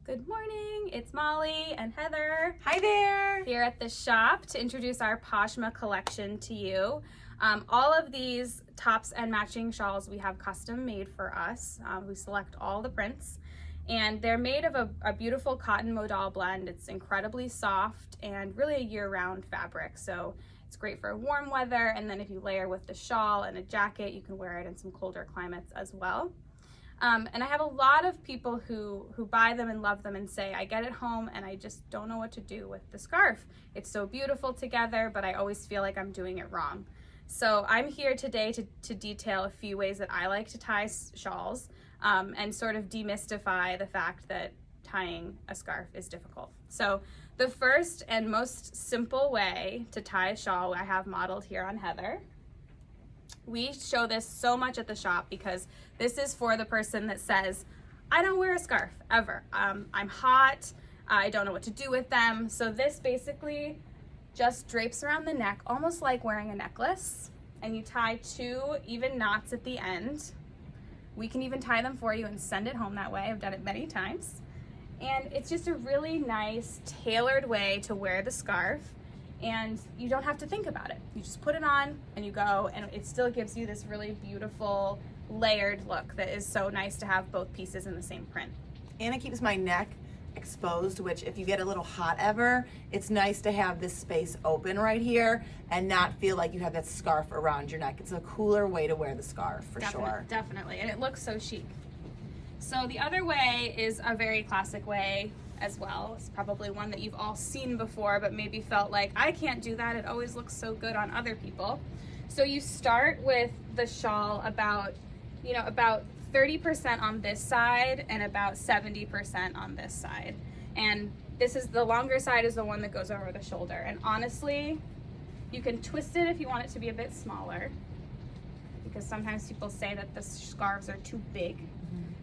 Good morning, it's Molly and Heather. Hi there. Here at the shop to introduce our Pashma collection to you. All of these tops and matching shawls we have custom made for us. We select all the prints and they're made of a beautiful cotton modal blend. It's incredibly soft and really a year-round fabric. So it's great for warm weather, and then if you layer with the shawl and a jacket, you can wear it in some colder climates as well. And I have a lot of people who buy them and love them and say, I get it home and I just don't know what to do with the scarf. It's so beautiful together, but I always feel like I'm doing it wrong. So I'm here today to detail a few ways that I like to tie shawls and sort of demystify the fact that tying a scarf is difficult. So the first and most simple way to tie a shawl I have modeled here on Heather. We show this so much at the shop because this is for the person that says, I don't wear a scarf ever. I'm hot, I don't know what to do with them. So this basically just drapes around the neck, almost like wearing a necklace, and you tie 2 even knots at the end. We can even tie them for you and send it home that way. I've done it many times. And it's just a really nice, tailored way to wear the scarf. And you don't have to think about it. You just put it on and you go, and it still gives you this really beautiful layered look that is so nice to have both pieces in the same print. And it keeps my neck exposed, which if you get a little hot ever, it's nice to have this space open right here and not feel like you have that scarf around your neck. It's a cooler way to wear the scarf for sure. Definitely, and it looks so chic. So the other way is a very classic way as well. It's probably one that you've all seen before, but maybe felt like, I can't do that. It always looks so good on other people. So you start with the shawl about 30% on this side and about 70% on this side. And this is the longer side is the one that goes over the shoulder. And honestly, you can twist it if you want it to be a bit smaller, because sometimes people say that the scarves are too big.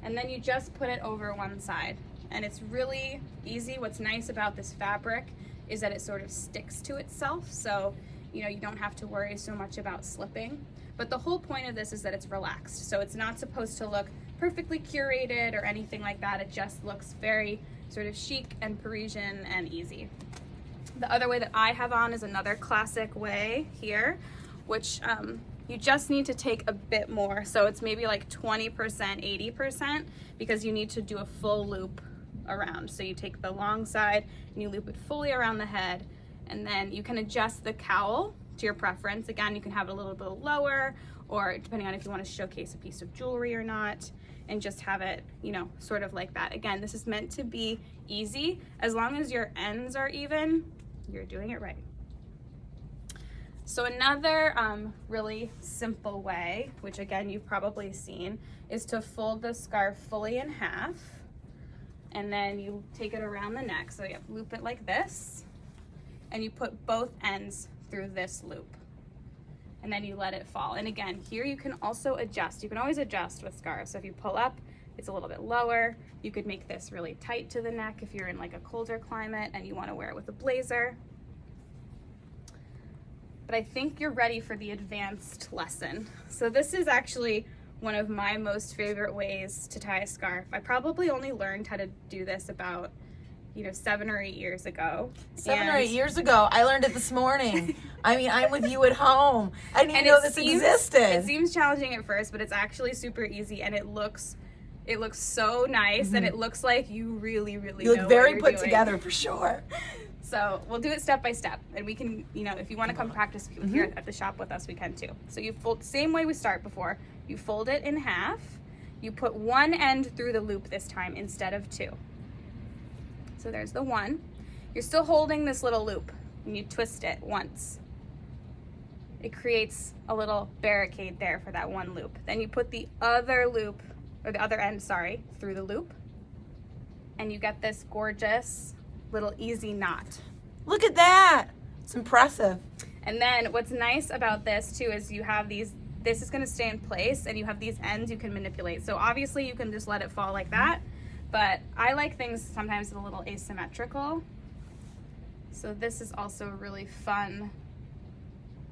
And then you just put it over one side. And it's really easy. What's nice about this fabric is that it sort of sticks to itself. So, you don't have to worry so much about slipping. But the whole point of this is that it's relaxed. So it's not supposed to look perfectly curated or anything like that. It just looks very sort of chic and Parisian and easy. The other way that I have on is another classic way here, which you just need to take a bit more. So it's maybe like 20%, 80%, because you need to do a full loop around. So you take the long side and you loop it fully around the head, and then you can adjust the cowl to your preference. Again, you can have it a little bit lower, or depending on if you want to showcase a piece of jewelry or not, and just have it, sort of like that. Again, this is meant to be easy. As long as your ends are even, you're doing it right. So another really simple way, which again you've probably seen, is to fold the scarf fully in half, and then you take it around the neck. So you loop it like this, and you put both ends through this loop, and then you let it fall. And again, here you can also adjust. You can always adjust with scarves. So if you pull up, it's a little bit lower. You could make this really tight to the neck if you're in like a colder climate and you want to wear it with a blazer. But I think you're ready for the advanced lesson. So this is actually one of my most favorite ways to tie a scarf. I probably only learned how to do this about 7 or 8 years ago. 7 or 8 years ago. I learned it this morning. I mean, I'm with you at home. I didn't even know this existed. It seems challenging at first, but it's actually super easy, and it looks so nice, and it looks like you really, really you look very put together for sure. So we'll do it step by step, and we can, if you want to come practice here at the shop with us, we can too. So you fold, same way we start before, you fold it in half, you put one end through the loop this time instead of 2. So there's the one. You're still holding this little loop, and you twist it once. It creates a little barricade there for that one loop. Then you put the other loop, or the other end, sorry, through the loop, and you get this gorgeous little easy knot. Look at that. It's impressive. And then what's nice about this too is you have this is going to stay in place, and you have these ends you can manipulate. So obviously you can just let it fall like that, but I like things sometimes a little asymmetrical. So this is also a really fun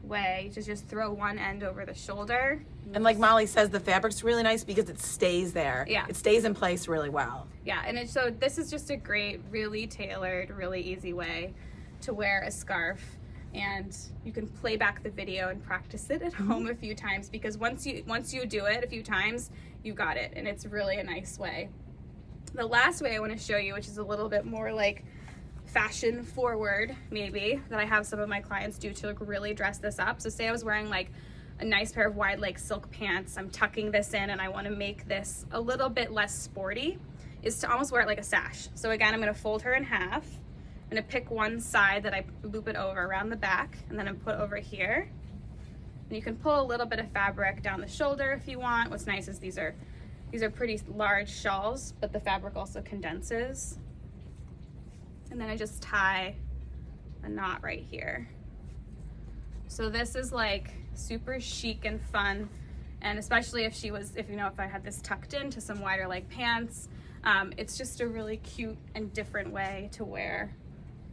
way to just throw one end over the shoulder. And like Molly says, the fabric's really nice because it stays there. Yeah. It stays in place really well. Yeah, and so this is just a great, really tailored, really easy way to wear a scarf. And you can play back the video and practice it at home a few times, because once you do it a few times, you got it, and it's really a nice way. The last way I want to show you, which is a little bit more like fashion forward maybe, that I have some of my clients do to like really dress this up. So say I was wearing like a nice pair of wide leg silk pants, I'm tucking this in and I want to make this a little bit less sporty, is to almost wear it like a sash. So again, I'm going to fold her in half. I'm going to pick one side that I loop it over around the back, and then I put over here. And you can pull a little bit of fabric down the shoulder if you want. What's nice is these are pretty large shawls, but the fabric also condenses. And then I just tie a knot right here. So this is like super chic and fun, and especially if I had this tucked into some wider leg pants, it's just a really cute and different way to wear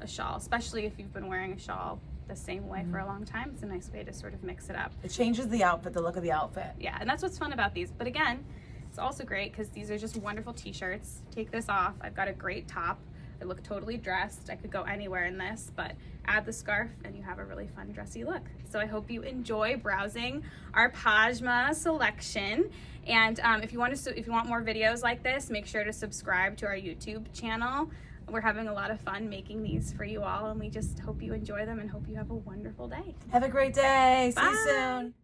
a shawl, especially if you've been wearing a shawl the same way for a long time. It's a nice way to sort of mix it up. It changes the outfit, the look of the outfit. Yeah, and that's what's fun about these. But again, it's also great because these are just wonderful t-shirts. Take this off, I've got a great top. I look totally dressed. I could go anywhere in this, but add the scarf and you have a really fun dressy look. So I hope you enjoy browsing our Pashma selection. And if you want more videos like this, make sure to subscribe to our YouTube channel. We're having a lot of fun making these for you all, and we just hope you enjoy them and hope you have a wonderful day. Have a great day. Bye. See you soon.